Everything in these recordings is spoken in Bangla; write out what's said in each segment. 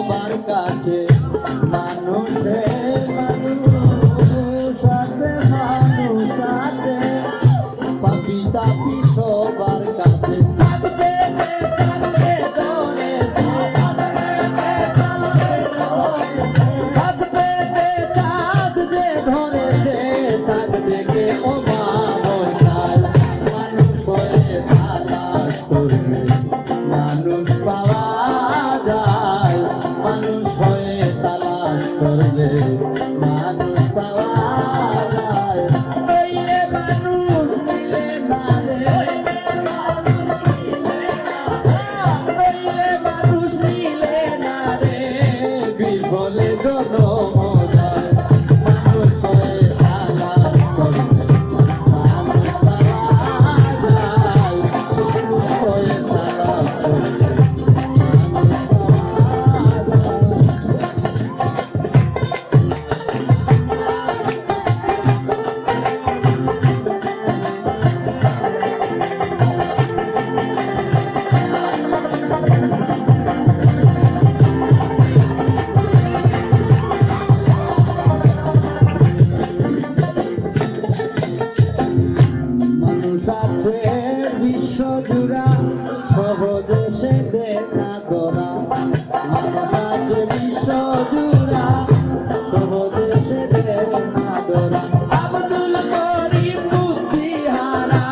সবার কাছে মানুষের মানুষ আছে মানুষ আছে পাপি তাপি সবার কাছে থাকবে চাঁদ যে ধরেছে চাঁদ দেখে ও মা বসায় মানুষ হয়ে তালাশ করবে মানুষ পাওয়া যায় মানুষ হয়ে তালাশ করবে মানুষ পাওয়া যায় নইলে মানুষ মিলে না রে নইলে মানুষ মিলে না রে বিফলে জনম যায় মানুষ হয়ে তালাশ করবে মানুষ পাওয়া যায় মানুষ হয়ে তালাশ করবে মানুষ আছে বিশ্বজুড়া সহদেশে দেখা করা মানুষ আছে বিশ্বজুড়া সহদেশে দেখা করা আব্দুল করিম বুদ্ধিহারা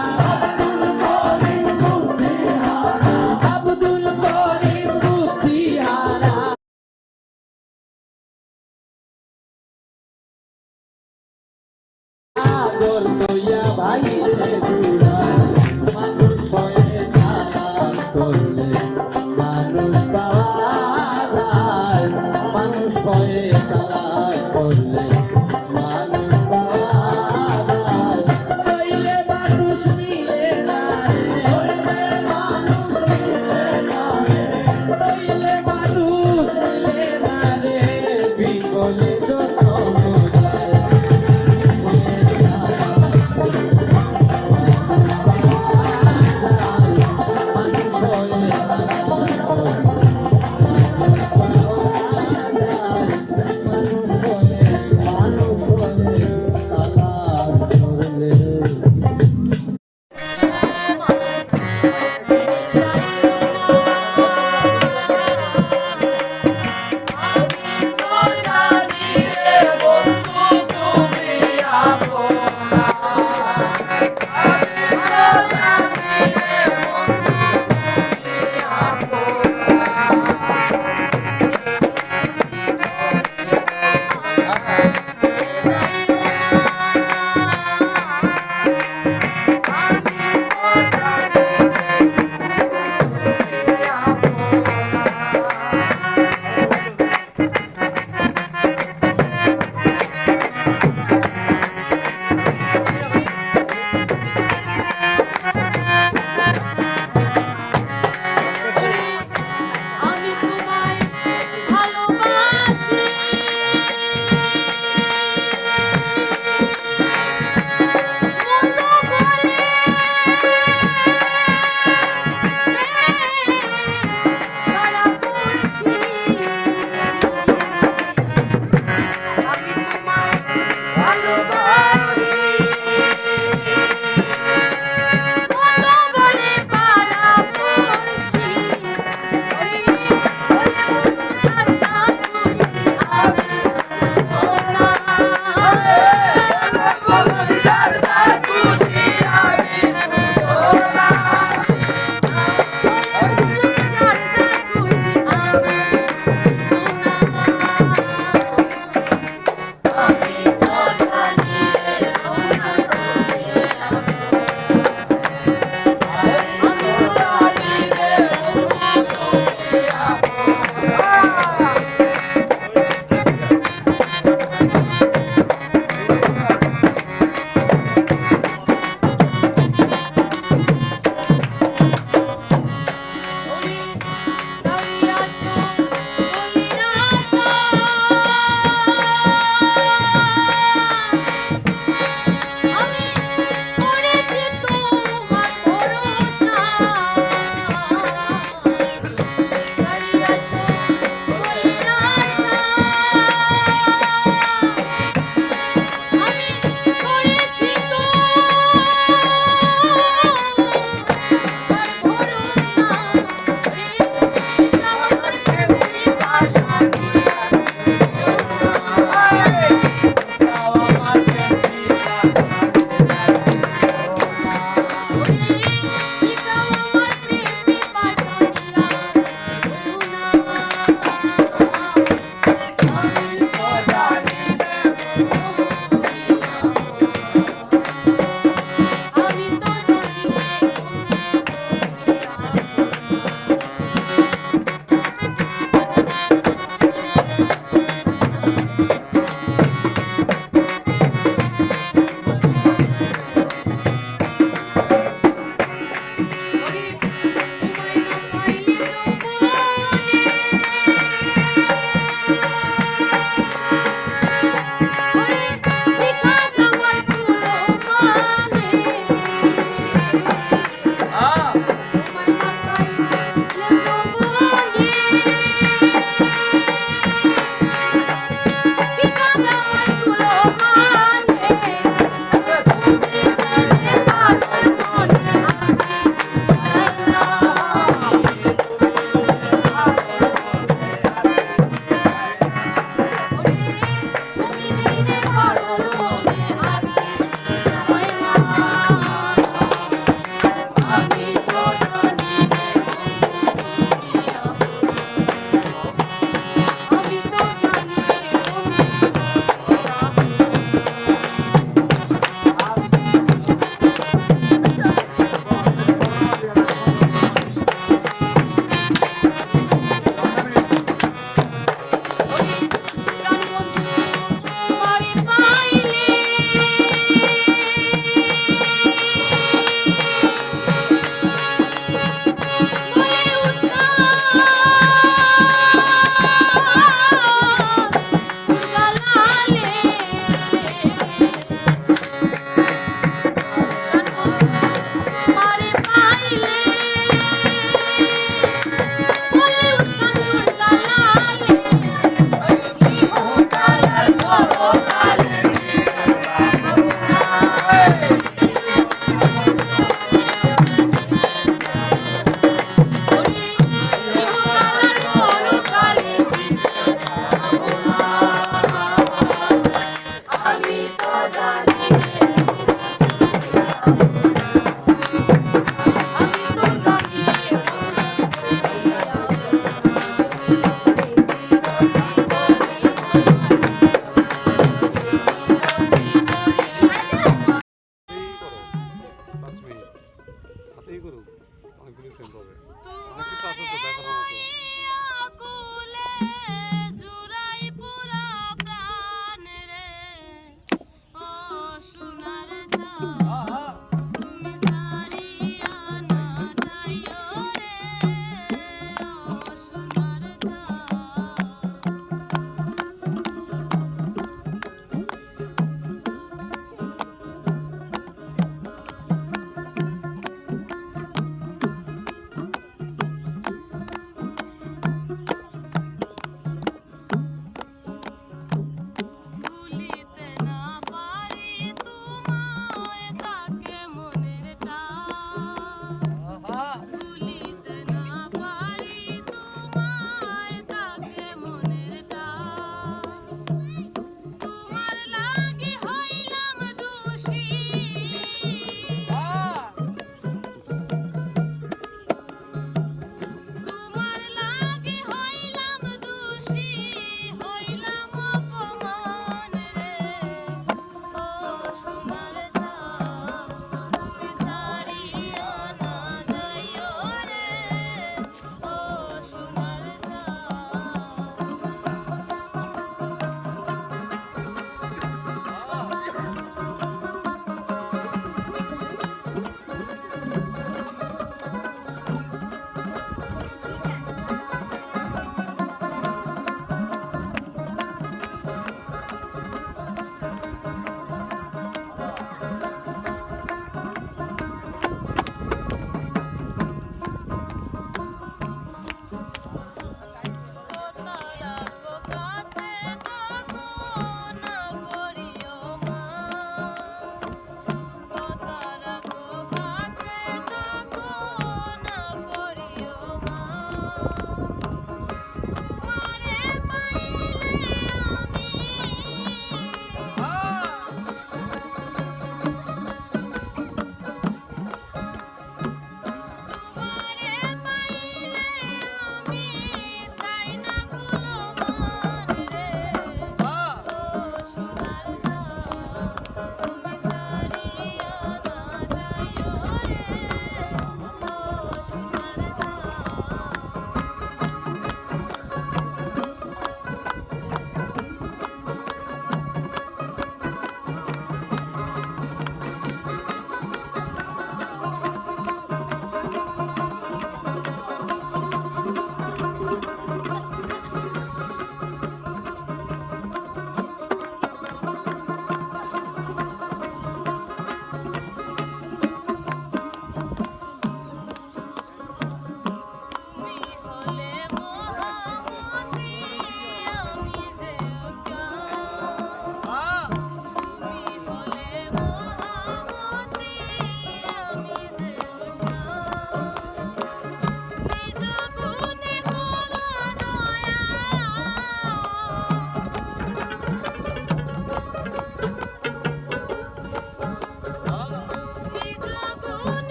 আব্দুল করিম বুদ্ধিহারা আগর লইয়া ভাইরে ঘুরায় মানুষ হয়ে তালাশ করলে মানুষ পাওয়া যায় মানুষ হয়ে তালাশ করলে মানুষ পাওয়া যায় নইলে মানুষ মিলে না রে নইলে মানুষ মিলে না রে বিকলে জন্ম যায় মানুষ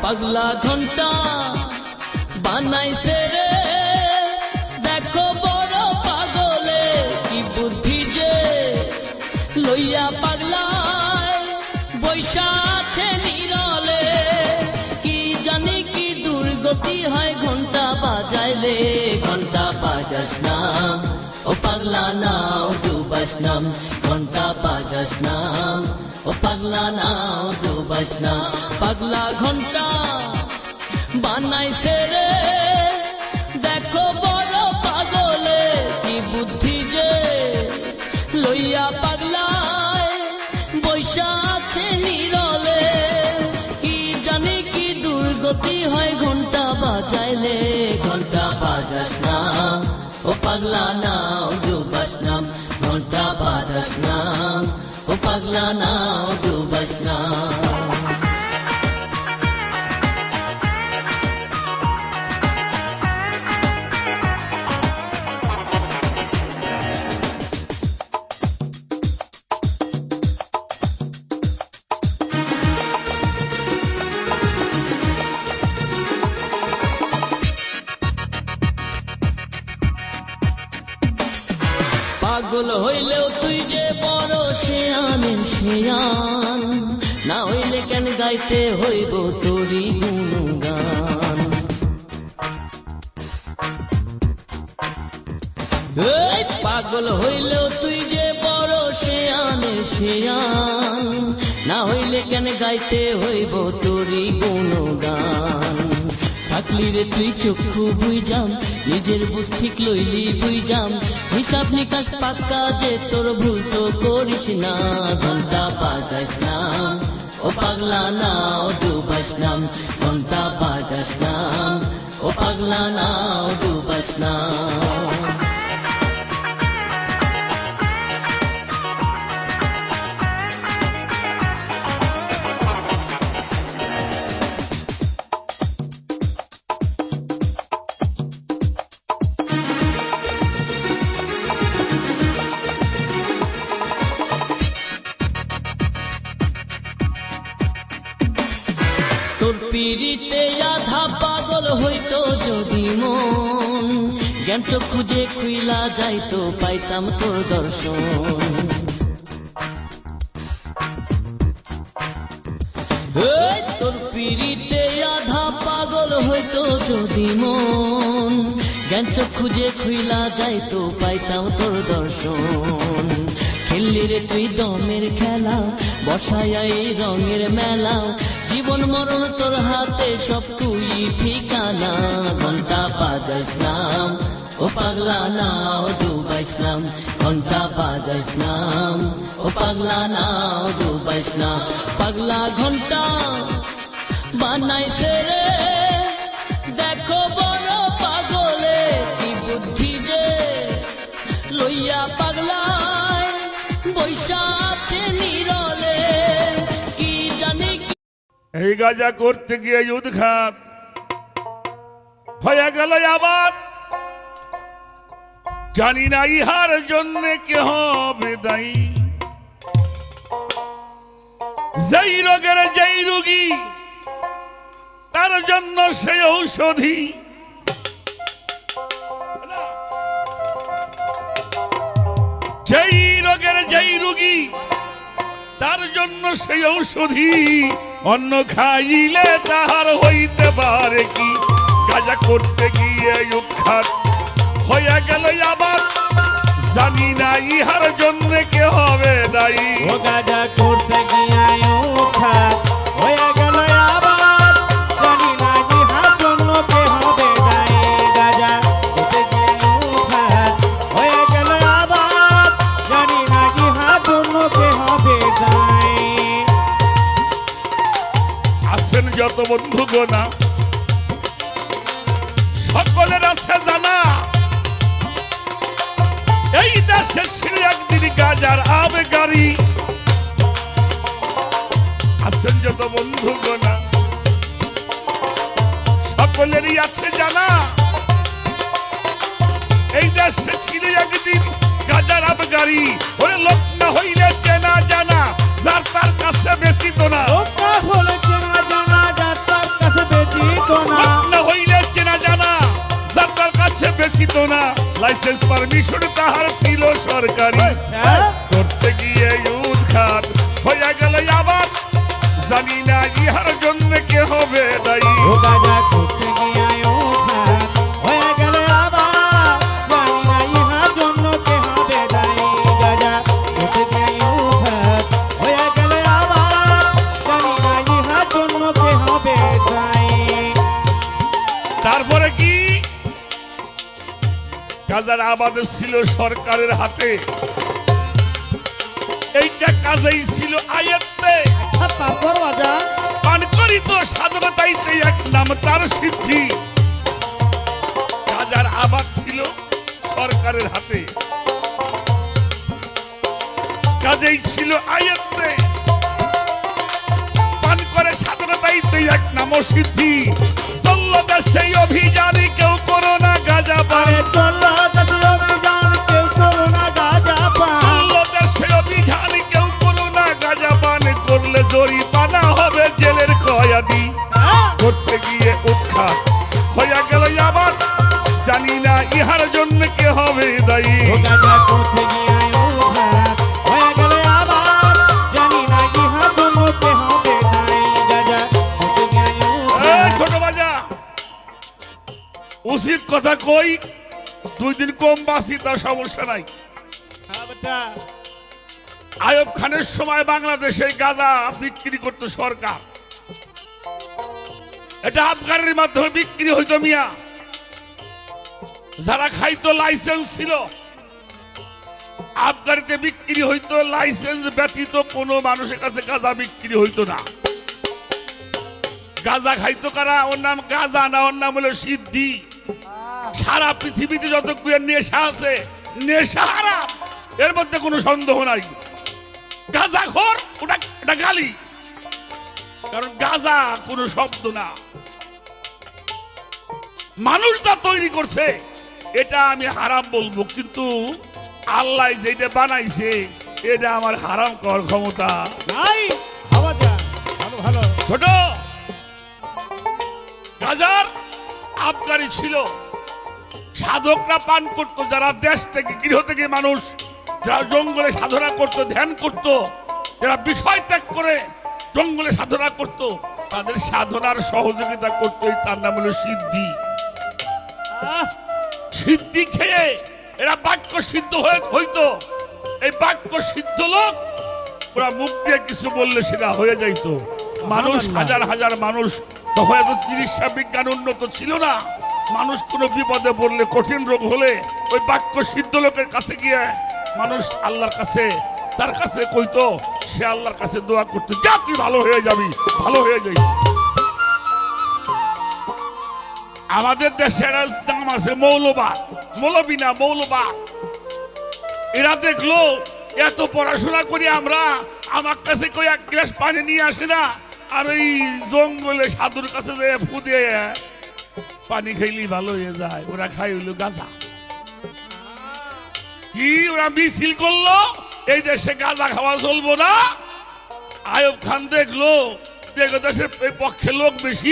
পাগলা ঘন্টা বানাইছে রে দেখো বড় পাগলে কি বুদ্ধি যে লইয়া পাগলায় বৈশা আছে নিরলে কি জানি কি দুর্গতি হয় ঘন্টা বাজাইলে ঘন্টা বাজাস না ও পাগলা নাও ডুবাস নাম ঘন্টা বাজাস না ও পাগলা নাও ডুবাস না পাগলা ঘন্টা বানাইছে রে দেখো বড় পাগলে কি বুদ্ধি যে লইয়া পাগলায় বৈশা আছে নিরলে কি জানি কি দুর্গতি হয় ঘন্টা বাজাইলে ঘন্টা বাজাস না ও পাগলা নাও ডুবাস নাম ঘন্টা বাজাস না ও পাগলা নাও ডুবাস না পাগল হইলেও তুই যে বড় শেয়ানের শেয়ান না হইলে কেন গাইতে হইব তোরি গুণগান এই পাগল হইলেও তুই যে বড় শেয়ানের শেয়ান না হইলে কেন গাইতে হইব তোরি গুণগান থাকলি রে তুই চক্ষু বুঝাম নিজের বুঝ ঠিক লইলি বুঝাম হিসাব নিকাশ পাক্কা যে তোর ভুল তো করিস না ঘন্টা বাজাস না ও পাগলা নাও ডুবাস নাম ঘন্টা বাজাস না ও পাগলা নাও ডুবাস না তোর পিড়িতে আধা পাগল হইতো যদি মন জ্ঞান চক্ষু যে খুইলা যাইতো পাইতাম তোর দর্শন তোর পিড়িতে আধা পাগল হইতো যদি মন জ্ঞান চক্ষু যে খুইলা যাইতো পাইতাম তোর দর্শন খেললি রে তুই দমের খেলা বসায়া এই রঙের মেলা জীবন মরণ তোর হাতে সব তুই ঠিকানা ঘন্টা বাজাইস নাম ও পাগলা নাও ডুবাইস নাম ঘন্টা বাজাইস নাম ও পাগলা নাও ডুবাইস না পাগলা ঘন্টা বানাইছে রে দেখো বড় পাগলে কি বুদ্ধি যে লইয়া পাগলায় বৈশা আছে নিরলে কি জানি এই গাজা করতে গিয়ে উদ্ঘাত হয়ে গেল আবার জানি না ইহার জন্য কে হবে দায়ী যেই রোগের যেই রোগী তার জন্য সেই ঔষধি যেই রোগের যেই রোগী তার জন্য সেই ঔষধি অন্য খাইলে তাহার হইতে পারে কি গাজা করতে গিয়ে উৎখাত হয়ে গেল আবার জানি না ইহার জন্য কে হবে দায়ী ও গাজা করতে গিয়ে উৎখাত হয়ে গেল আবার জানি না ইহার জন্য কে হবে দায়ী গাজা করতে গিয়ে উৎখাত হয়ে গেল আবার জানি না ইহার জন্য কে হবে দায়ী আছেন যত বন্ধুগণা সকলের আছে জানা এই দেশে ছিল একদিন গাজার আবেগারি আছেন যত বন্ধুগণা সকলেরই আছে জানা এই দেশে ছিল একদিন গাজার আবেগারি ওরে লোক না হইলে চেনা জানা যার তার কাছে বেশি তো না ওটা হলে চেনা জানা যার তার কাছে বেচিত না লোক না হইলে চেনা জানা যার তার কাছে বেচিত না লাইসেন্স পারমিশন তাহার ছিল সরকারি হ্যাঁ? করতে গিয়ে উৎখাত হয়ে গেল আবার জানি না ইহার জন্য কে হবে দায়ী ও গাজা করতে গিয়ে উঠাত হয়ে গেল আবার জানি না ইহার জন্য কে হবে দায়ী গাজা করতে গিয়ে উঠাত হয়ে গেল আবার জানি না ইহার জন্য কে হবে দায়ী তারপরে কি গাজার আবাদ ছিল সরকারের হাতে এইটা কাজেই ছিল আয়ত্তে আচ্ছা তারপর রাজা পান করি তো স্বাধীনতাইতে এক নাম তার সিদ্ধি গাজার আবাদ ছিল সরকারের হাতে কাজেই ছিল আয়ত্তে পান করে স্বাধীনতাইতে এক নাম সিদ্ধি চলল দেশে অভিযানে কেউ করো না গাজা পান আরে চলো দেশে অভিযান কেউ করো না গাজা পান চলল দেশে অভিযানে কেউ করো না গাজা পান করলে জরিমানা হবে জেলের কয়াদি হ্যাঁ? করতে গিয়ে উৎখাত হয়ে গেল আবার জানি না ইহার জন্য কে হবে দায়ী ও গাজা করতে গিয়ে উঠাত হয়ে গেল আবার জানি না ইহার জন্য কে হবে দায়ী গাজা করতে গিয়ে এই উঠাত ছোট বাজা উচিত কথা কই 2 দিন কম বাসি তা সমস্যা নাই হ্যাঁ বেটা আয়ব খানের সময় বাংলাদেশে গাঁজা বিক্রি করতো সরকার এটা আবগারির মাধ্যমে বিক্রি হইতো মিয়া যারা খাইতো লাইসেন্স ছিল আবগারিতে বিক্রি হইতো লাইসেন্স ব্যতীত কোনো মানুষের কাছে গাঁজা বিক্রি হইতো না গাঁজা খাইতো কারা ওর নাম গাঁজা না ওর নাম হলো সিদ্ধি সারা পৃথিবীতে যতগুলো নেশা আছে নেশা হারাম এর মধ্যে কোনো সন্দেহ নাই গাঁজা খোর ওটা গালি কারণ গাঁজা কোনো শব্দ না মানুষ যা তৈরি করছে এটা আমি হারাম বলবো কিন্তু আল্লাহ যেটা বানাইছে এটা আমার হারাম করার ক্ষমতা নাই হাওয়া যা ভালো ভালো ছোট গাজার আবগারি ছিল সাধকরা পান করত যারা দেশ থেকে গৃহ থেকে মানুষ যারা জঙ্গলে সাধনা করত ধ্যান করত যারা বিষয় ত্যাগ করে জঙ্গলে সাধনা করত তাদের সাধনার সহযোগিতা করতো তার নাম হলো সিদ্ধি আহ, সিদ্ধি খেয়ে এরা বাক্য সিদ্ধ হইতো এই বাক্য সিদ্ধ লোক ওরা মুখ দিয়ে কিছু বললে সেটা হয়ে যাইতো মানুষ হাজার হাজার মানুষ তখন এত চিকিৎসা বিজ্ঞান উন্নত ছিল না মানুষ কোনো বিপদে পড়লে কঠিন রোগ হলে ওই বাক্য সিদ্ধ লোকের কাছে গিয়ে মানুষ আল্লাহর কাছে তার কাছে কইতো সে আল্লাহর কাছে দোয়া করতো যা তুই ভালো হয়ে যাবি ভালো হয়ে যাই আমাদের দেশে নাম আছে মৌলবী না মৌলবাদ এরা দেখলো এত পড়াশোনা করি আমরা আমার কাছে কই এক গ্লাস পানি নিয়ে আসে না আর ওই জঙ্গলে সাধুর কাছে যেয়ে ফু দিয়ে পানি খাইলি ভালো হয়ে যায় ওরা খাই হইলো গাঁজা কি ওরা মিছিল করলো এই দেশে গাঁজা খাওয়া চলবো না আয়ব খান দেখলো দেশের পক্ষে লোক বেশি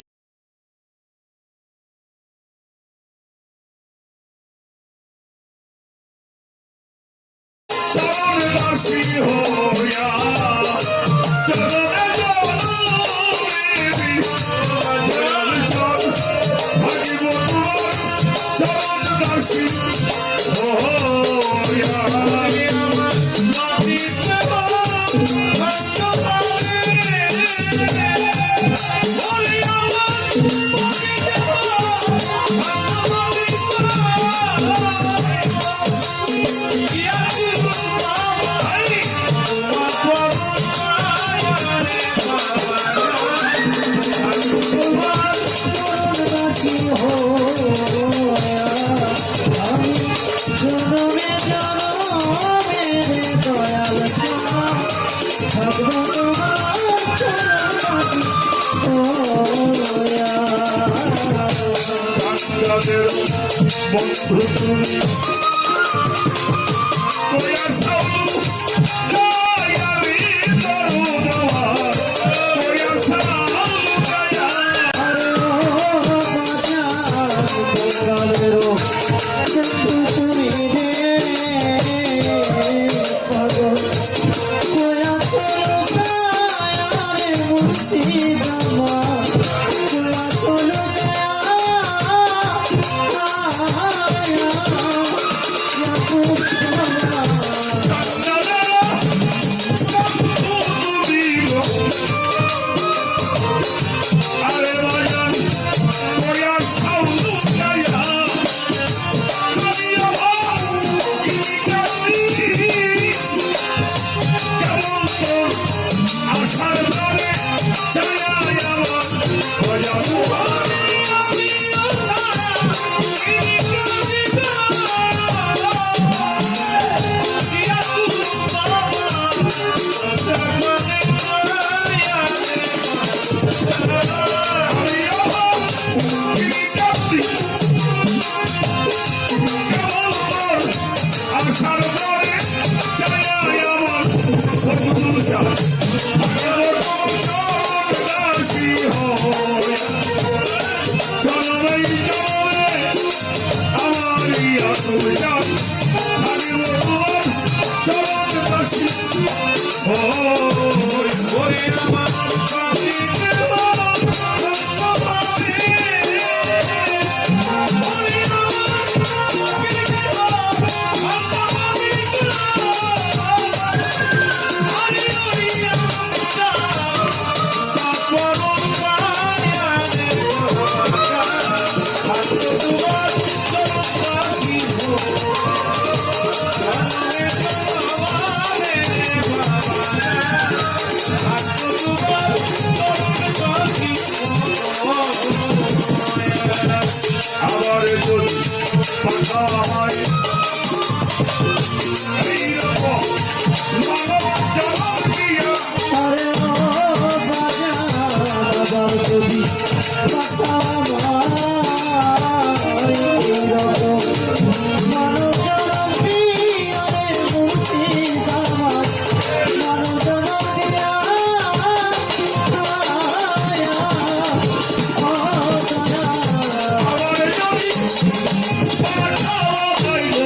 প্রাণের বন্ধু তুমি কয়া সাউলু দয়ারি দরুদ আমার কয়া সাউলু দয়া আরে বাজান কয়া সাউলু দয়া করিয়া কেমন তোর আশার দ্বারে ছায়া আমার ভজা আশার দ্বারে ছায়া আমার বন্ধুরা দাসী হয় জনমে জনমে আমার ইয়া তুজা আমি তোমার চরণ দাসী হয় ওরে আমার কাছে আবার যদি পাখা হয় এইরকম মানব জনম দিয়া আবার যদি পাখা হইল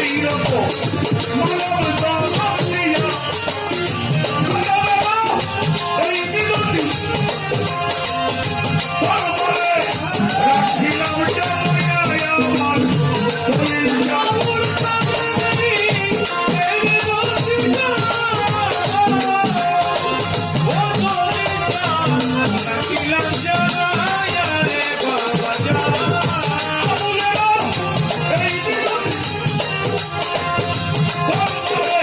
এইরকম মানব জনম দিয়া এই বিরতি পরপরে রাখিলাম জানিয়া আমার তোর জামুর পানি এই বিরতি ও তোরিতা রাখিলাম জানিয়া রে বাবা জামুলেরা এই বিরতি পরপরে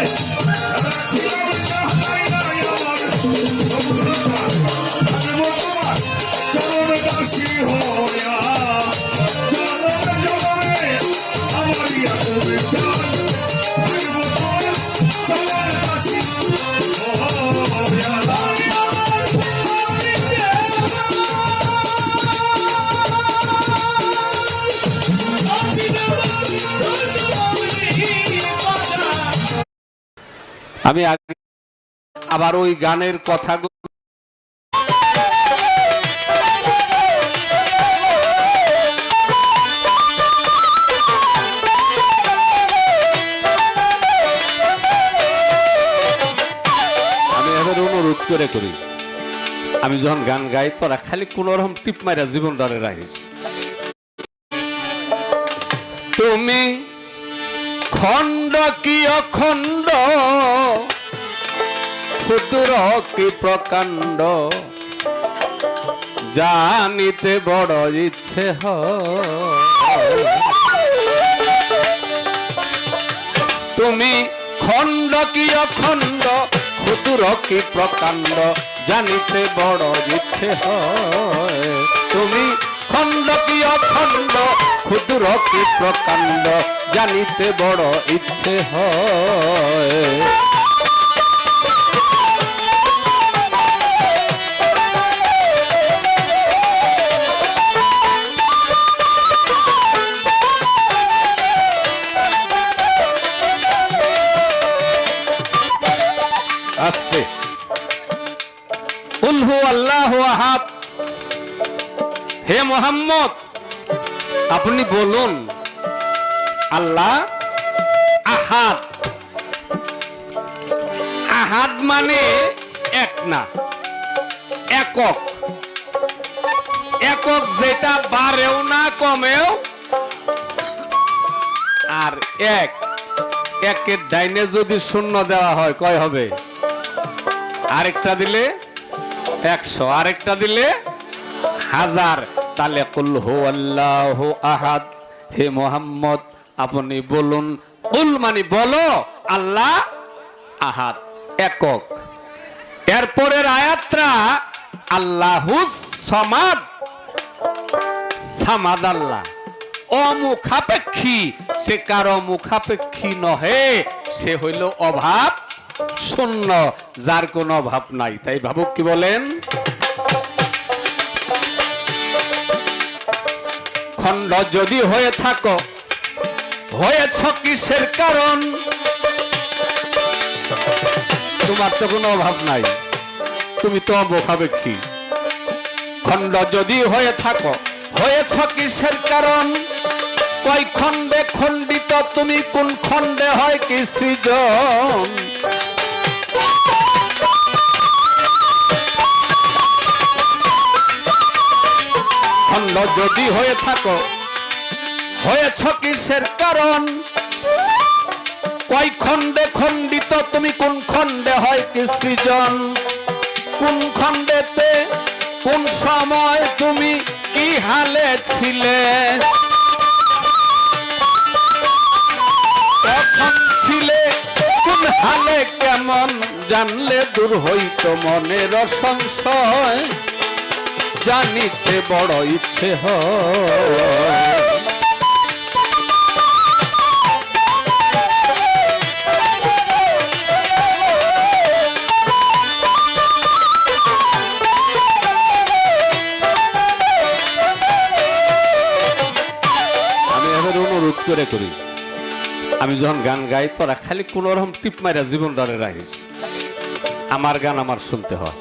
রাখিলাম জানিয়া আমার চরণ দাসী হইয়া জনমে জনমে আমার ইয়া তুমি চান চরণ দাসী হইয়া আমি আবার ওই গানের কথাগুলো আমি এবার অনুরোধ করে করি, আমি যখন গান গাই তোরা খালি কোন রকম টিপ মারা জীবন ধরে রাখিস। তুমি খণ্ড কি অখণ্ড, ক্ষুদ্র কি প্রকাণ্ড, জানিতে বড় ইচ্ছে হয়। তুমি খণ্ড কি অখণ্ড, ক্ষুদ্র কি প্রকাণ্ড, জানিতে বড় ইচ্ছে হয়। তুমি খণ্ড কি অখণ্ড, ক্ষুদ্র কি প্রকাণ্ড, জানিতে বড় ইচ্ছে হয়। কুল হু আল্লাহু আহাদ, হে মুহাম্মদ আপনি বলুন আল্লাহ আহাদ। আহাদ মানে এক না, একক। একক যেটা বাড়েও না কমেও, আর এক, একের ডাইনে যদি শূন্য দেওয়া হয় কয় হবে? আরেকটা দিলে 100, আরেকটা দিলে 1000। তাহলে কুল হু আল্লাহু আহাদ, হে মুহাম্মদ আপনি বলুন, কুল মানে বলো, আল্লাহ আহাদ একক। এরপরের আয়াতটা আল্লাহুস সামাদ। সামাদ আল্লাহ অমুখাপেক্ষী, সে কারো মুখাপেক্ষী নহে, সে হইল অভাব শূন্য, যার কোনো অভাব নাই। তাই ভাবুক কি বলেন? খণ্ড যদি হয়ে থাকো, হয়েছ কিসের কারণ? তোমার তো কোনো অভাব নাই, তুমি তো অমুখাপেক্ষী। খণ্ড যদি হয়ে থাকো, হয়েছ কিসের কারণ? কয় খণ্ডে খণ্ডিত তুমি, কোন খণ্ডে হয় কি সৃজন? খণ্ড যদি হয়ে থাকো, হয়েছ কিসের কারণ? কয় খণ্ডে খণ্ডিত তুমি, কোন খণ্ডে হয় কি সৃজন? কোন খণ্ডেতে কোন সময় তুমি কি হালে ছিলে? কখন ছিলে কোন হালে কেমন? জানলে দূর হইত মনের সংশয়, জানিতে বড় ইচ্ছে হয়। অনুরোধ করে করি, আমি যখন গান গাই তোরা খালি কোন রকম টিপ মারা জীবন ধরে রাখিস। আমার গান আমার শুনতে হয়,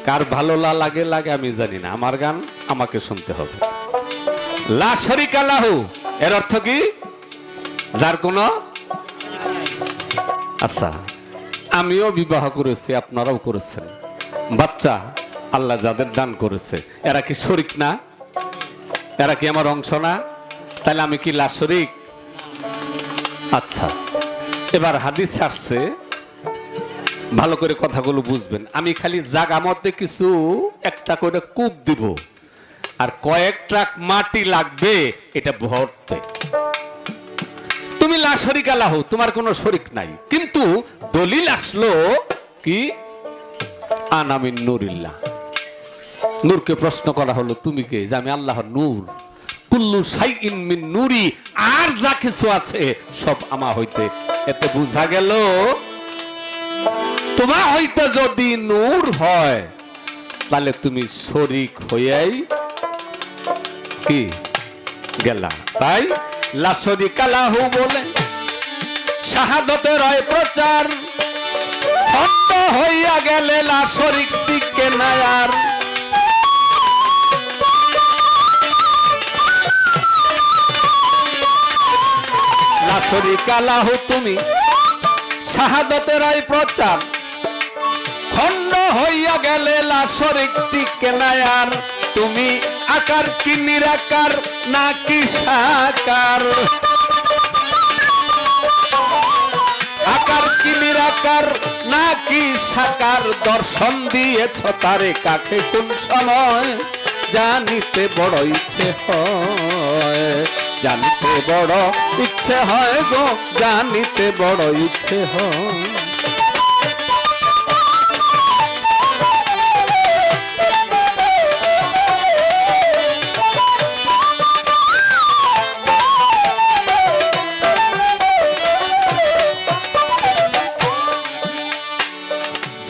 কার ভালো লাগে লাগে আমি জানি না, আমার গান আমাকে শুনতে হবে। লা শারিকা লাহু এর অর্থ কি? যার কোন। আচ্ছা, আমিও বিবাহ করেছি, আপনারাও করেছেন। বাচ্চা আল্লাহ যাদের দান করেছে, এরা কি শরীক না? এরা কি আমার অংশ না? তাহলে আমি কি লা শরীক? আচ্ছা, এবার হাদিস আসছে, ভালো করে কথাগুলো বুঝবেন। আমি খালি জাগা মধ্যে কিছু একটা করে কূপ দিব, আর কয়েক ট্রাক মাটি লাগবে এটা ভরতে। তুমি লা শরিকা লাহু, তোমার কোনো শরিক নাই, কিন্তু দলিল আসলো কি? আনা মিন নূরিল্লাহ। নূরকে প্রশ্ন করা হলো, তুমি কে? যে আমি আল্লাহর নূর। কুল্লু শাইইন মিন নূরি, আর যা কিছু আছে সব আমা হইতে। এতে বুঝা গেল তোমা হইতে যদি নূর হয়, তাহলে তুমি শরীক হইয়াই কি গেলা। তাই লা শরিকা লাহু বলে শাহাদাতের হয় প্রচার, খণ্ড হইয়া গেলে লা শরিক টিকে না আর। লা শরিকা লাহু তুমি শাহাদাতের হয় প্রচার, খণ্ড হইয়া গেলে লা শরিক টিকে না আর। তুমি আকার কি নিরাকার নাকি সাকার? আকার কি নিরাকার নাকি সাকার? দর্শন দিয়েছ তারে কাকে কোন সময়? জানিতে বড় ইচ্ছে হয়, জানিতে বড় ইচ্ছে হয় গো, জানিতে বড় ইচ্ছে হয়।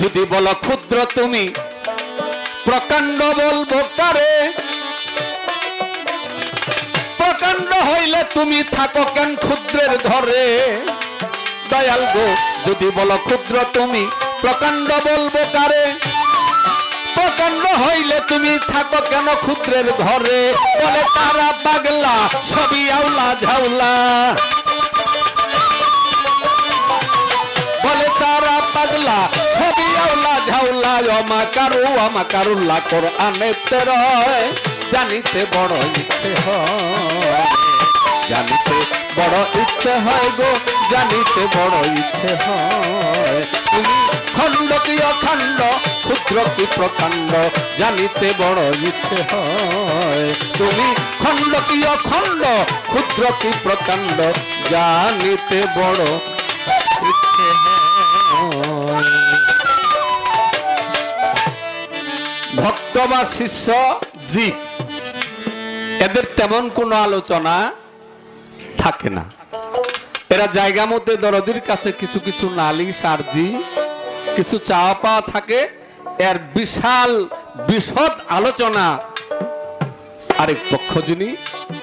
যদি বলো ক্ষুদ্র তুমি, প্রকাণ্ড বলবো কারে? প্রকাণ্ড হইলে তুমি থাকো কেন ক্ষুদ্রের ঘরে? দয়াল গো, যদি বলো ক্ষুদ্র তুমি, প্রকাণ্ড বলবো কারে? প্রকাণ্ড হইলে তুমি থাকো কেন ক্ষুদ্রের ঘরে বলে তারা পাগলা সবই আউলা ঝাউলা বলে তারা পাগলা সবই আউলা ঝাউলা অমাকারুল্লাহ কোরআনেতে রয় জানিতে বড় ইচ্ছে হয় জানিতে বড় ইচ্ছে হয় গো জানিতে বড় ইচ্ছে হয় তুমি খণ্ড কি অখণ্ড ক্ষুদ্র কি প্রকাণ্ড জানিতে বড় ইচ্ছে হয় তুমি খণ্ড কি অখণ্ড ক্ষুদ্র কি প্রকাণ্ড জানিতে বড় ইচ্ছে হয়। ভক্ত বা শিষ্য জীব এদের তেমন কোনো আলোচনা থাকে না। এরা জায়গা মধ্যে দরদির কাছে কিছু কিছু নালিশ আরজি কিছু চাওয়া পাওয়া থাকে, এর বিশাল বিশদ আলোচনা আরেক পক্ষ যিনি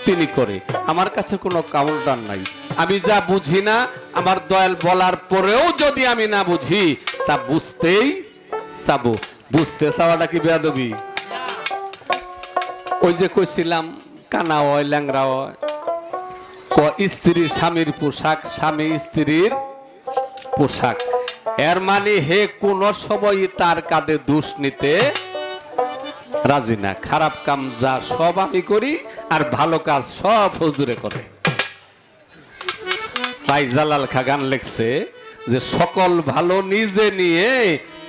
তিনি করে। আমার কাছে কোনো কাউন্টার নাই, আমি যা বুঝি না আমার দয়াল বলার পরেও যদি আমি না বুঝি তা বুঝতেই চাবো। বুঝতে চাওয়াটা কি বেয়াদবি? ওই যে কইছিলাম কানা হয় ল্যাংরা হয়, স্ত্রী স্বামীর পোশাক স্বামী স্ত্রীর পোশাক, এর মানে হে কোন সময় তার কাঁধে দোষ নিতে রাজি না। খারাপ কাম যা সব আমি করি আর ভালো কাজ সব হুজুরে করে। তাই জালাল খা গান লেখছে যে সকল ভালো নিজে নিয়ে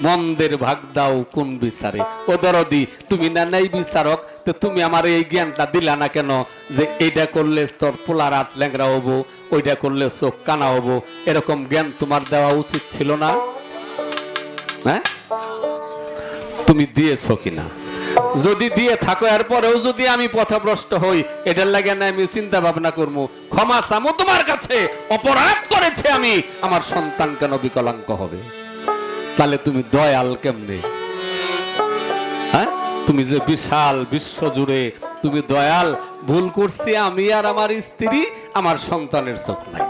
মন্দের ভাগ দাও কোন বিচারে। ও দরদি তুমি না নাই বিচারক, তো তুমি আমার এই জ্ঞানটা দিলা না কেন যে এইটা করলে তোর পোলার হাত ল্যাংরা হবো, ওইটা করলে চোখ কানা হবো, এরকম জ্ঞান তোমার দেওয়া উচিত ছিল না? হ্যাঁ, তুমি দিয়েছ কিনা? যদি দিয়ে থাকো এরপরেও যদি আমি পথভ্রষ্ট হই, এটার লাগে না আমি চিন্তা ভাবনা করবো, ক্ষমা চামো তোমার কাছে, অপরাধ করেছে আমি, আমার সন্তান কেন বিকলাঙ্গ হবে? তাহলে তুমি দয়াল কেমনে? হ্যাঁ, তুমি যে বিশাল বিশ্ব জুড়ে তুমি দয়াল, ভুল করছি আমি আর আমার স্ত্রী, আমার সন্তানের চোখ নাই,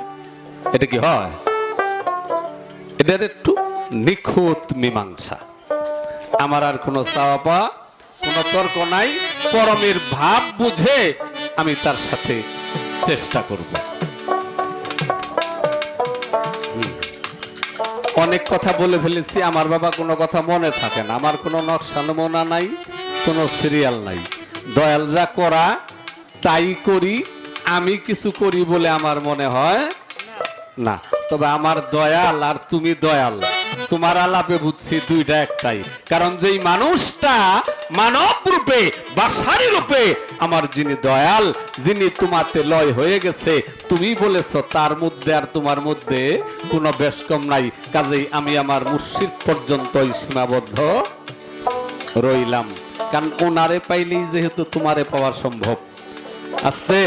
এটা কি হয়? এটার একটু নিখুঁত মীমাংসা। আমার আর কোনো চাওয়া পাওয়া কোনো তর্ক নাই, পরমের ভাব বুঝে আমি তার সাথে চেষ্টা করব। অনেক কথা বলে ফেলেছি, আমার বাবা কোনো কথা মনে থাকে না, আমার কোনো নকশা নমুনা নাই, কোনো সিরিয়াল নাই, দয়াল যা করা তাই করি, আমি কিছু করি বলে আমার মনে হয় না। তবে আমার দয়াল আর তুমি দয়াল, তোমার আলাপে বুঝছি দুইটা একটাই, কারণ যেই মানুষটা মানব রূপে বা সারি রূপে আমার যিনি দয়াল, যিনি তোমাতে লয় হয়ে গেছে, তুমি বলেছ তার মধ্যে আর তোমার মধ্যে কোনো বেশ কম নাই, কাজেই আমি আমার মুর্শিদ পর্যন্তই সীমাবদ্ধ রইলাম, কারণ ওনারে পাইলেই যেহেতু তোমারে পাওয়া সম্ভব। আস্তে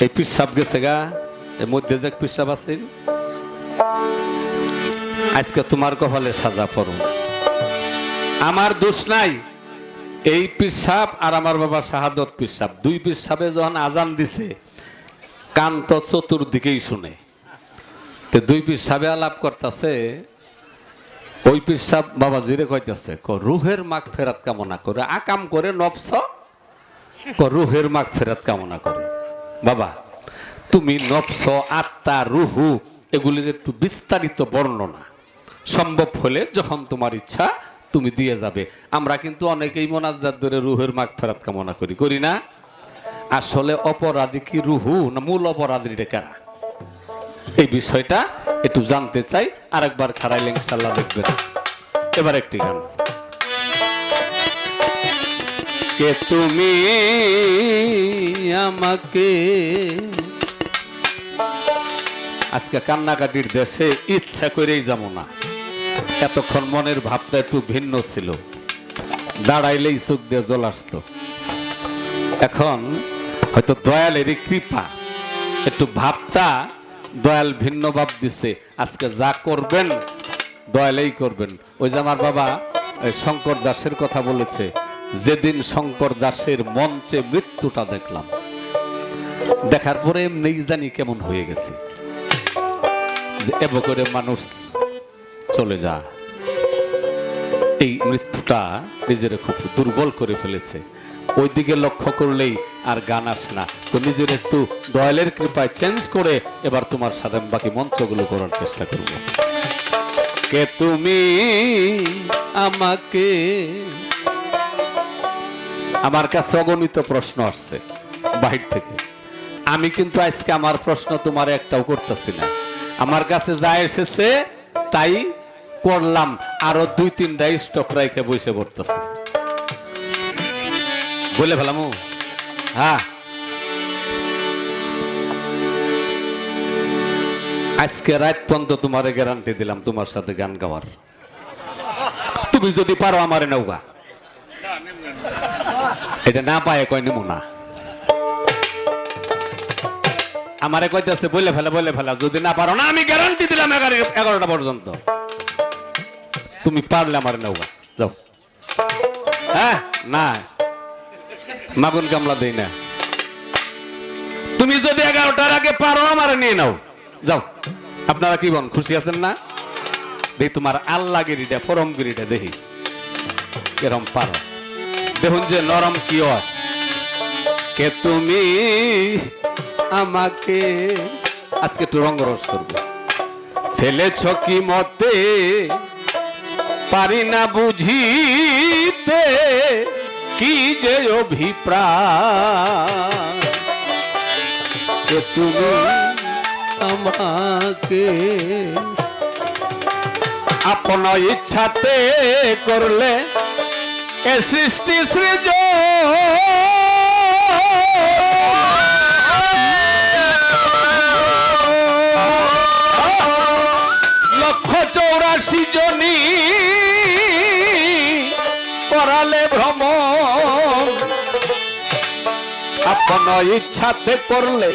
এই পিসাব গেছে গা, এর মধ্যে যে পিসাব আছে, আজকে তোমার কপালে সাজা পড়ো, আমার দোষ নাই। এই পিসাব আর আমার বাবা শাহাদত পিসাব, দুই পিসাবে যখন আজান দিছে কান তো চতুর্দিকেই শুনে, তো দুই পিসাবে আলাপ করতেছে। ওই পিসাব বাবা জিরে কইতেছে রুহের মাগ ফেরাত কামনা করে, আকাম করে নফস রুহের মাগ ফেরাত কামনা করে। বাবা তুমি নফস আত্মা রুহু এগুলির একটু বিস্তারিত বর্ণনা সম্ভব হলে যখন তোমার ইচ্ছা তুমি দিয়ে যাবে। আমরা কিন্তু অনেকেই মোনাজাত ধরে রুহের মাগফিরাত কামনা করি, করি না? আসলে অপরাধী কি রুহু না মূল অপরাধীটা কারা? এই বিষয়টা একটু জানতে চাই, আরেকবার খারাইলে ইনশাআল্লাহ দেখবেন। এবার একটি গান, কে তুমি আমাকে, আজকে কান্নাকাটির দেশে ইচ্ছা করেই যাবো না, এতক্ষণ মনের ভাবটা একটু ভিন্ন ছিল, দাঁড়াইলেই চোখ দিয়ে জল আসতো। এখন হয়তো দয়ালেরই কৃপা, একটু ভাবটা দয়াল ভিন্ন ভাব দিছে। আজকে যা করবেন দয়ালেই করবেন। ওই যে আমার বাবা শঙ্কর দাসের কথা বলেছে, যেদিন শঙ্কর দাসের মঞ্চে মৃত্যুটা দেখলাম, দেখার পরে এমনি জানি কেমন হয়ে গেছে, যে এব করে মানুষ চলে যা। এই মৃত্যুটা নিজের খুব দুর্বল করে ফেলেছে। ওই দিকে লক্ষ্য করলেই আর গান আসে না। তো নিজের একটু দয়ালের কৃপায় চেঞ্জ করে এবার তোমার সাথে বাকি মঞ্চগুলো করার চেষ্টা করব। কে তুমি আমাকে, আমার কাছে অগণিত প্রশ্ন আসছে বাহির থেকে। আমি কিন্তু আজকে আমার প্রশ্ন তোমার একটাও করতেছি না। আমার কাছে যা এসেছে তাই করলাম, আরো 2-3টা স্টক রাইখে বসে পড়তেছে। বলে ফেলামু? হ্যাঁ, আজকে রাত পর্যন্ত তোমার গ্যারান্টি দিলাম তোমার সাথে গান গাওয়ার। তুমি যদি পারো আমারে নৌকা, এটা না পায় কয় নিমু না। আমারে কইতেছে বলে ফেলা, যদি না পারো না আমি গ্যারান্টি দিলাম 11টা পর্যন্ত। তুমি পারলে আমার নৌকা যাও। হ্যাঁ, না মাগুন কামলা দেই না। তুমি যদি 11টার আগে পারো আমার নিয়ে নাও, যাও। আপনারা কি বল, খুশি আছেন না? দেখি তোমার আল্লাহগিরিটা ফরমগিরিটা দেখি এরম পারো। দেখুন যে নরম কি হয়। কে তুমি আমাকে, আজকে একটু রঙ্গরস করবো। ফেলেছ কি মতে পারি না বুঝিতে, কি যে অভিপ্রায়। কে তুমি আমাকে আপন ইচ্ছাতে করলে এ সৃষ্টি সৃজ, লক্ষ 84 জনী করালে ভ্রমণ। আপন ইচ্ছাতে করলে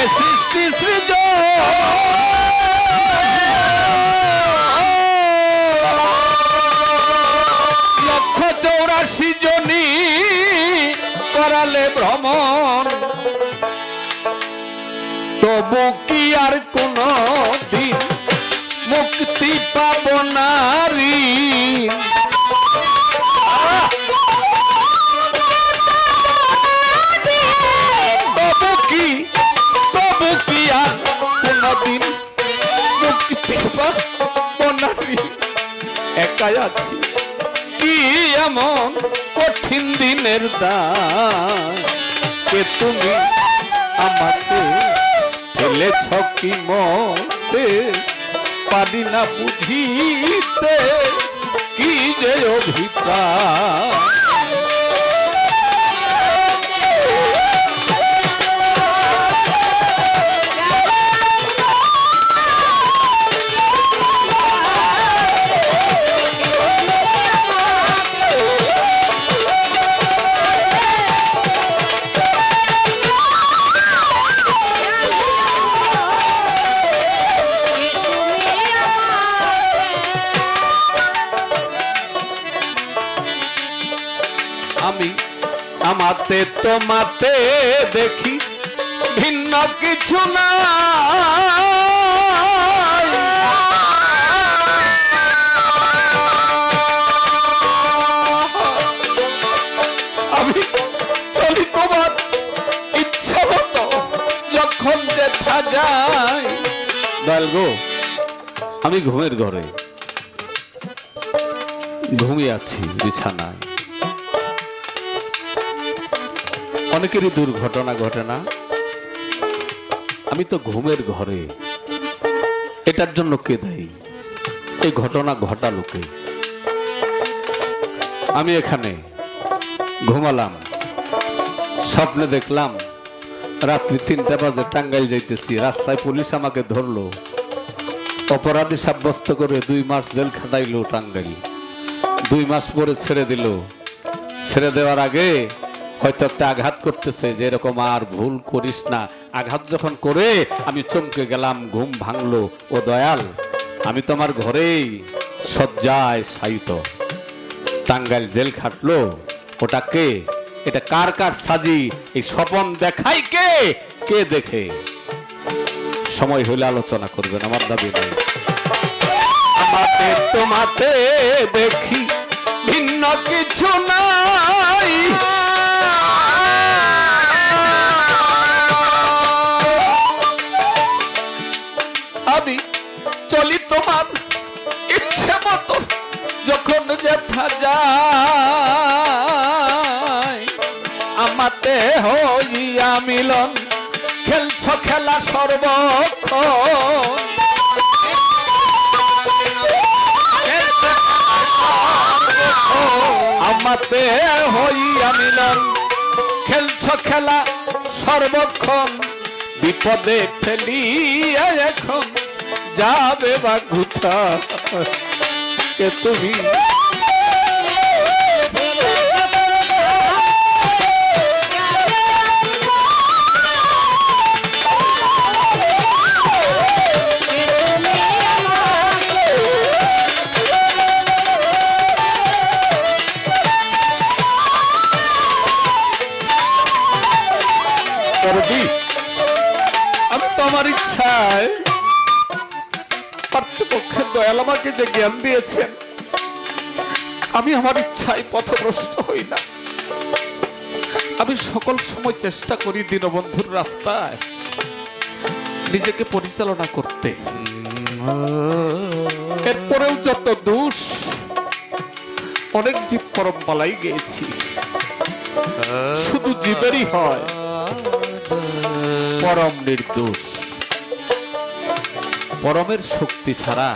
এ সৃষ্টি সৃজ, লক্ষ 84 জনী করালে ভ্রমণ। তবু কি আর কোন দিন মুক্তি পাব নারী? তবু কি আর কোনদিন মুক্তি পাব নারী? একাই আছি কি এমন কঠিন দিনের দায়? কে তুমি আমাকে ফেলেছ কি মতে পারি না বুঝিতে, কি যে অভিপ্রায়। আমি আমাতে তোমাতে দেখি ভিন্ন কিছু না। আমি চলি তোমার ইচ্ছা মতো যখন দেখা যায়। দয়াল গো, আমি ঘুমের ঘরে ঘুমিয়ে আছি বিছানায়। অনেকেরই দুর্ঘটনা ঘটে না, আমি তো ঘুমের ঘরে। এটার জন্য কে দায়ী? এই ঘটনা ঘটালো কে? আমি এখানে ঘুমালাম, স্বপ্নে দেখলাম রাত্রি 3টা বাজে টাঙ্গাইল যাইতেছি। রাস্তায় পুলিশ আমাকে ধরলো, অপরাধী সাব্যস্ত করে 2 মাস জেল খাটাইলো টাঙ্গাইল। 2 মাস পরে ছেড়ে দিল। ছেড়ে দেওয়ার আগে হয়তো একটা আঘাত করতেছে যে এরকম আর ভুল করিস না। আঘাত যখন করে আমি চমকে গেলাম, ঘুম ভাঙলো। ও দয়াল, আমি তোমার ঘরেই শয্যায় শায়িত। টাঙ্গাইল জেল খাটলো, ওটা কে? এটা কার কার সাজি? এই স্বপন দেখাই কে? কে দেখে? সময় হলে আলোচনা করবেন, আমার দাবি নাই। তোমাতে দেখি ভিন্ন কিছু নাই। আমি চলি তোমার ইচ্ছে মতো যখন যেথা যায়, আমাতে হইয়া মিলন খেলছ খেলা সর্বক্ষণ। আমাতে হইয়া মিলন খেলছ খেলা সর্বক্ষণ, বিপদে ফেলিয়া এখন যাবে বা ঘুচা কে তুমি। আমি তো আমার ইচ্ছায় পার্থপক্ষে দয়াল আমাকে যে জ্ঞান দিয়েছেন, আমি আমার ইচ্ছায় পথভ্রষ্ট হই না। আমি সকল সময় চেষ্টা করি দীনবন্ধুর রাস্তায় নিজেকে পরিচালনা করতে। এরপরেও যত দোষ, অনেক জীব পরম বালাই গিয়েছি, শুধু জীবেরই হয় পরম নির্দোষ। পরমের শক্তি ছাড়া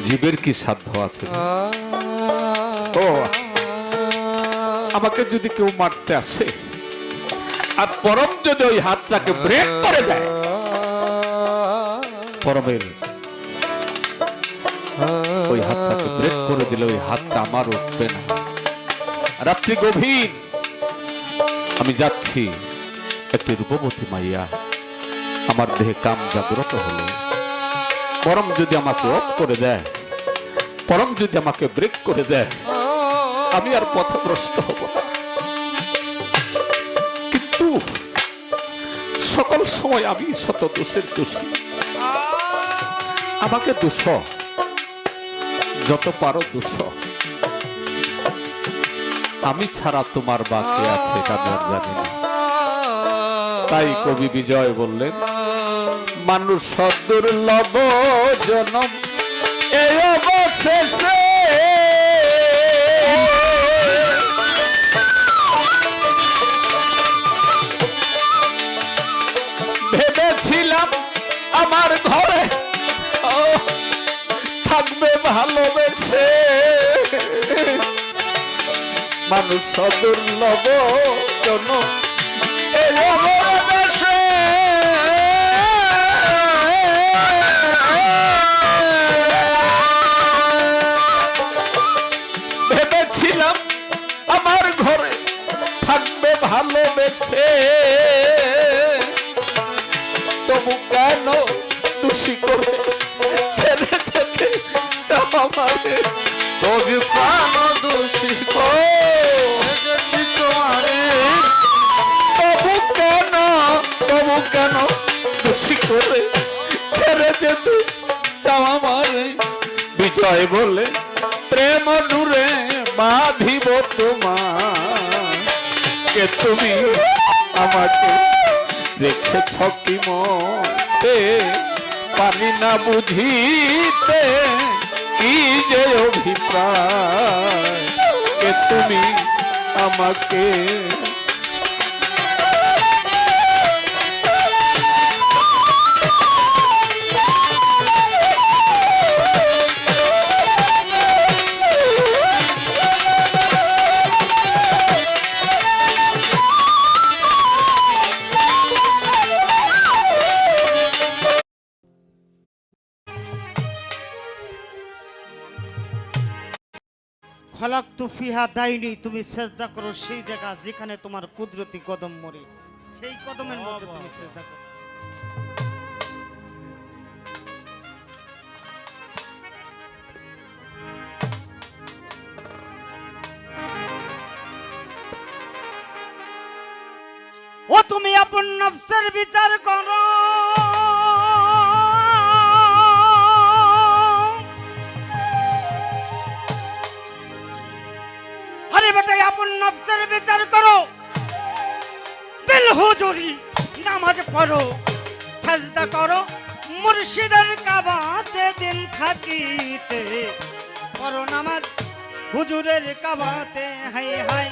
জীবের কি সাধ্য আছে? ও আমাকে যদি কেউ মারতে আসে আর পরম যদি ওই হাতটাকে ব্রেক করে দেয়, পরমের ওই হাতটাকে ব্রেক করে দিলে ওই হাতটা আমার উঠবে না। রাত্রি গভীর, আমি যাচ্ছি, একটি রূপবতী মাইয়া আমার দেহে কাম জাগ্রত হলো। পরম যদি আমাকে অফ করে দেয়, পরম যদি আমাকে ব্রেক করে দেয়, আমি আর পথভ্রষ্ট হব না। কিন্তু সকল সময় আমি শত দোষের দোষী। আমাকে দোষ, যত পারো দোষ। আমি ছাড়া তোমার বাকি আছে এটা আমি আর জানি না। তাই কবি বিজয় বললেন, মানুষ দুর্লভ জনম এই অবশেষে ভেবেছিলাম আমার ঘরে থাকবে ভালোবেসে। মানুষ দুর্লভ জনম এই অবশেষে ভেবেছিলাম আমার ঘরে থাকবে ভালোবেসে। তবু কেন দোষী করে ছেড়ে যেতে চাও আমারে? তবু কেন দোষী করেছি তোমারে? তবু কেন দোষী করে ছেড়ে যেতে চাও আমারে? বিজয় বলে প্রেম নূরে বাঁধিব তোমার, কে তুমি আমাকে রেখেছ কি মতে? পারি না বুঝিতে কি যে অভিপ্রায়, কে তুমি আমাকে। খলাক তু ফিহা দাইনি, তুমি সেজদা করো সেই জায়গা যেখানে তোমার কুদরতি কদম মরে, সেই কদমের মধ্যে তুমি সেজদা করো। ও তুমি আপন নফসের বিচার করো, আপন নফসের বিচার করো, দিল হুজুরি নামাজ পড়ো, সাজদা করো মুর্শিদের কাবাতে দিন থাকিতে, পড়ো নামাজ হুজুরের কাবাতে, হাই হাই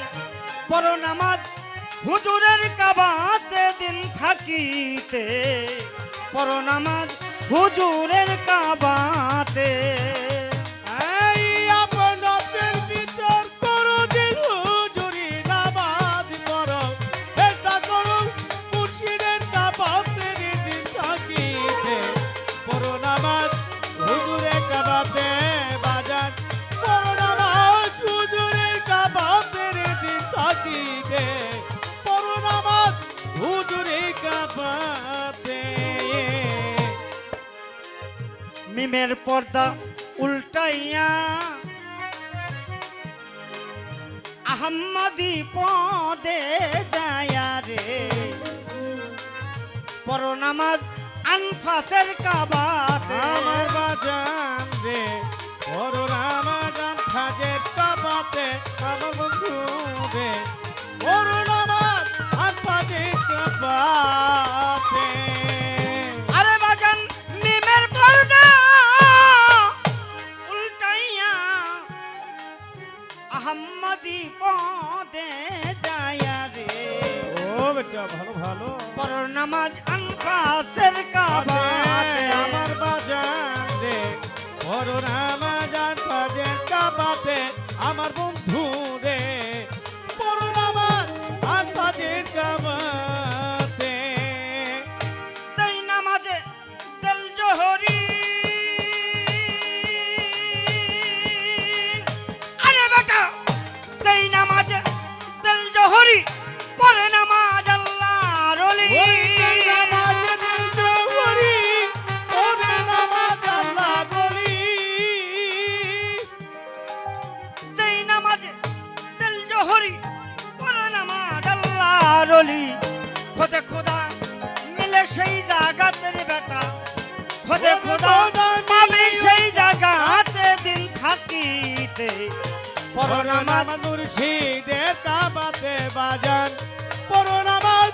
পড়ো নামাজ হুজুরের কাবাতে দিন থাকিতে, পড়ো নামাজ হুজুরের কাবাতে। এই আপন নফসের বিচার করো, দিল হুজুরি নামাজ পড়ো, এটা করো মুর্শিদের কাবাতে দিন থাকিতে, পড়ো নামাজ হুজুরের কাবাতে বাজান, পড়ো নামাজ হুজুরের কাবাতে দিন থাকিতে, পড়ো নামাজ হুজুরের কাবাতে। মিমের পর্দা উল্টাইয়া আহম্মদি পদে যায়া রে, পড়ো নামাজ আনফাসের কাবাতে, আমার বাজান রে ওর রামাজান খাজের কাবাতে, আমার বন্ধু রে ওর নামাজ আনফাজের কাবাতে। আরে বাজান মিমের পর্দা উল্টাইয়া আহম্মদি পদে যায়া রে, ও বেটা ভালো ভালো পড়ো নামাজ আনফাসের কাবাতে, আমার বাজান রে ওর রামাজান খাজের কাবাতে, আমার বন্ধু রে ওর নামাজ আনফাজের কাবাতে। সেই নামাজে দিল জোহরি, আরে বেটা সেই নামাজে দিল জোহরি, পড়ে নামাজ আল্লাহর ওলি, ওই যেই নামাজে দিল জোহরি, ওরে নামাজ আল্লাহর ওলি। সেই নামাজে দিল জোহরি, পড়ে নামাজ আল্লাহর ওলি, খোদে খোদা মিলে সেই জায়গাতে রে বেটা, খোদে খোদা পাবে সেই জায়গাতে দিন থাকিতে, পড়ো নামাজ মুর্শিদের কাবাতে বাজান, পড়ো নামাজ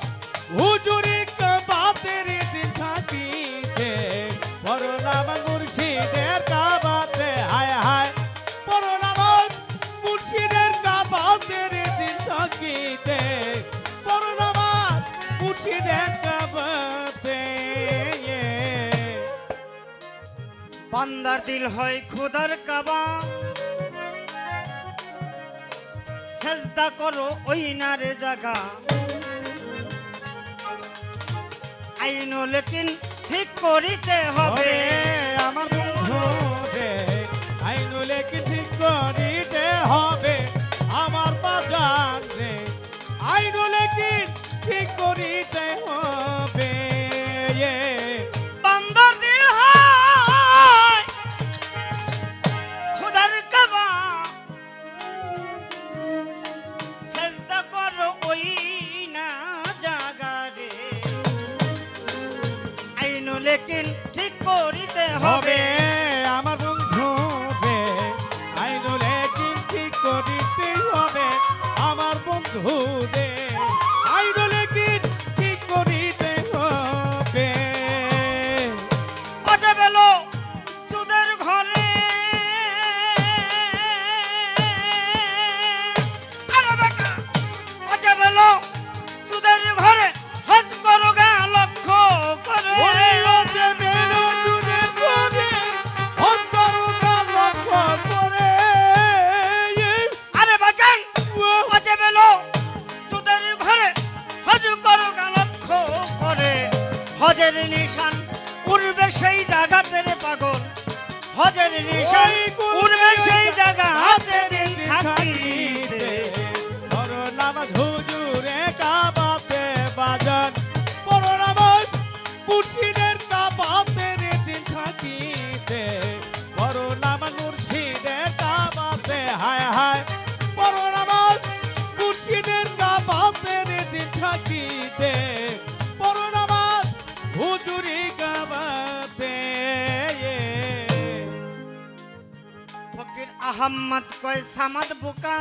হুজুরি কাবাতে দিন থাকিতে, পড়ো নামাজ মুর্শিদের কাবাতে, হায় হায় পড়ো নামাজ মুর্শিদের কাবাতে দিন থাকিতে, পড়ো নামাজ মুর্শিদের কাবাতে। বান্দার দিল হয় খোদার কাবা, সেজদা করো ওই নারে জাগা, আইন লেকিন ঠিক করিতে হবে, আমার বন্ধু রে আইনুলে কি ঠিক করিতে হবে, আমার বাজান রে আইনুলে কি ঠিক করিতে হবে। বান্দার দিল হয় খোদার কাবা, সেজদা করো ওই না জাগা রে, আইন লেকিন ঠিক করিতে হবে, হবে আমার বন্ধু রে আইনুলে কি ঠিক করিতে হবে, আমার বন্ধু রে আইনুলে কি ঠিক করিতে হবে। বাজে বেলো তোদের ঘরে, আরে বেটা বাজে বেলো তোদের ঘরে, হজ করো গা লক্ষ্য করে, ওরে রোজে বেরো দুধের ঘরে, হজ করো না লক্ষ্য করে। আরে বাজান বাজে বেলো তোদের ঘরে, হজ করো গা লক্ষ্য করে, হজের নিশান উড়বে সেই জায়গাতে রে পাগল, হজের নিশান উড়বে সেই জায়গাতে দিন থাকিতে, পড়ো নামাজ হুজুরে কাবাতে বাজান, পড়ো নামাজ মুর্শিদের কাবাতে দিন থাকিতে, পড়ো নামাজ মুর্শিদের কাবাতে, হায় হায় পড়ো নামাজ মুর্শিদের কাবাতে দিন থাকিতে, পড়ো নামাজ হুজুরি কাবাতে। ফকির আহম্মদ কয় সামাদ বোকা,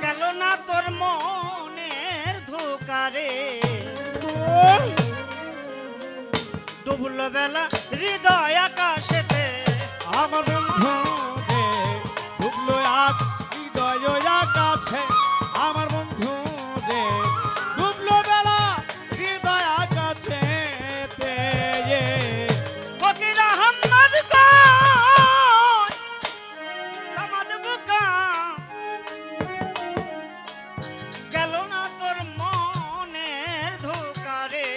গেল না তোর মনের ধোকারে ডুবল বেলা হৃদয় আকাশেতে আমার বন্ধু রে ডুবলো আজ হৃদয় আকাশে আমার বন্ধু রে ডুবলো বেলা হৃদয় আকাশে ফকির আহমদ কয় সামাদ বুকা গেল না তোর মনের ধোকারে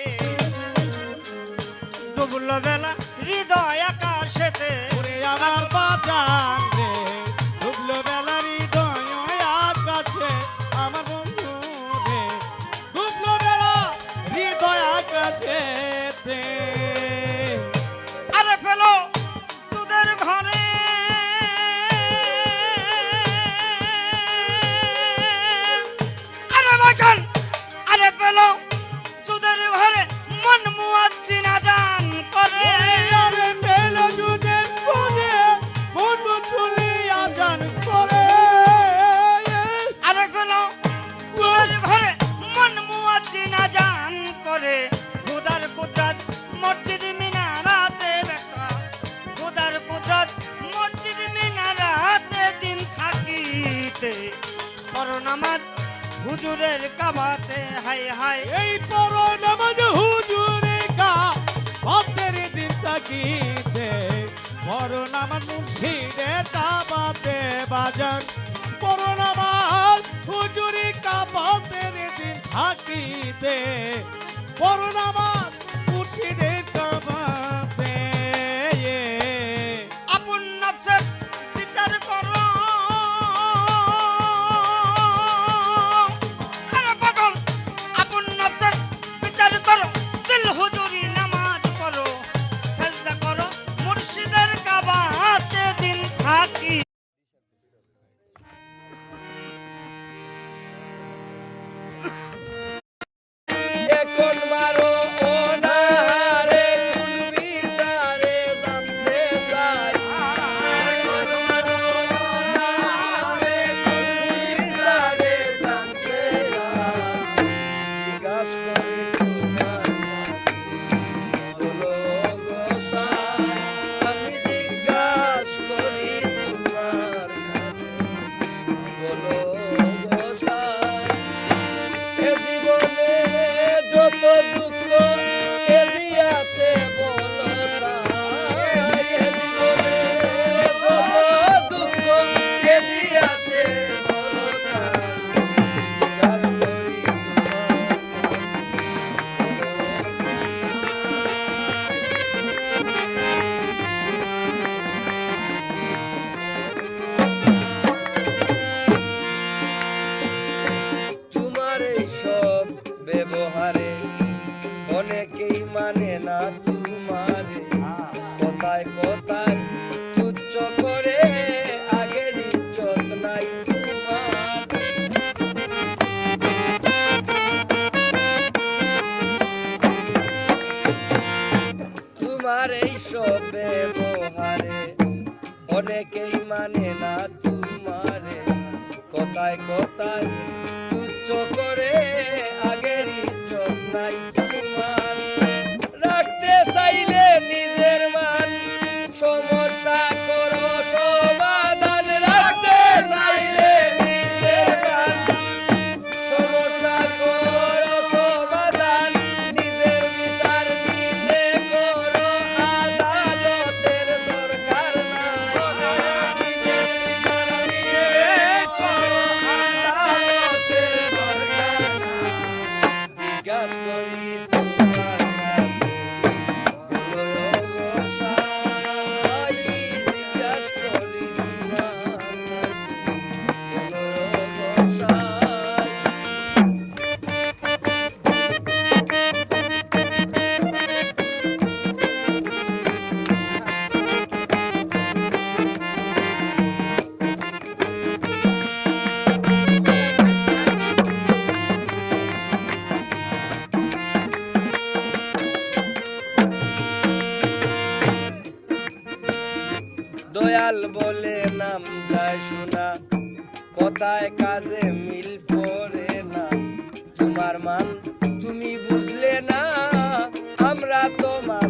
ডুবল বেলা হৃদয় আকাশেতে ওরে আমার বাজান রে ডুবলো বেলা হৃদয় আকাশে আমার বন্ধু রে ডুবলো বেলা হৃদয় আকাশে আরে ফেলো তোদের ঘরে আরে বাগান আরে ফেলো তোদের ঘরে মন মুয়াজ্জিনা জান করে আরে পেলো দুধের পরে মন চুলিয়া জান করে আরে ফেলো তোদের ঘরে মন মুয়াজ্জিনা জান করে খুদার কুদরত মসজিদ মিনারাতে বেটা খুদার কুদরত মসজিদ মিনারাতে দিন থাকিতে পর নামাজ হুজুরের কাবাতে হাই হাই এই পর নামাজ হুজুরে কা ভক্তের দিন থাকিতে পর নামাজ মুর্শিদে কাবাতে বাজান পর নামাজ হুজুরে কা ভক্তের দিন থাকিতে পর নামাজ মুর্শিদে কাবাতে আপন নফসের বিচার করো আরে পাগল আপন নফসের বিচার করো দিল হুজুরি নামাজ করো সাজদা করো মুর্শিদের কাবাতে দিন থাকি এখন মারো অনাহারে কোন বিচারে জানতে চাই এখন মারো অনাহারে কোন বিচারে জানতে চাই জিজ্ঞাস করি তোমার বলো গোসাই আমি জিজ্ঞাস করি তোমার বলো গোসাই এ জীবনে যত দুঃখ এ দিয়াছে বলো তাই। এ জীবনে যত দুঃখ এ দিয়াছে বলো তাই। জিজ্ঞাস করি তোমার এই সব ব্যবহারে অনেকেই মানে না তোমারে কথায় কথায় তুচ্ছ করে আগের ইজ্জত নাই তোমার তোমার এই সব ব্যবহারে অনেকেই মানে না তোমারে কথায় কথায় তুচ্ছ করে আগের ইজ্জত নাই তোমার রাখতে চাইলে নিজের মান সমস্যা করো সমাধান রাখতে চাইলে নিজের মান সমস্যা করো সমাধান নিজের বিচার নিজে করো আদালতের দরকার নাই নিজের বিচার নিজে করো দয়াল বলে নাম যায় শোনা, কথায় কাজে মিল পড়ে না। তোমার মান তুমি বুঝলে না, আমরা তোমার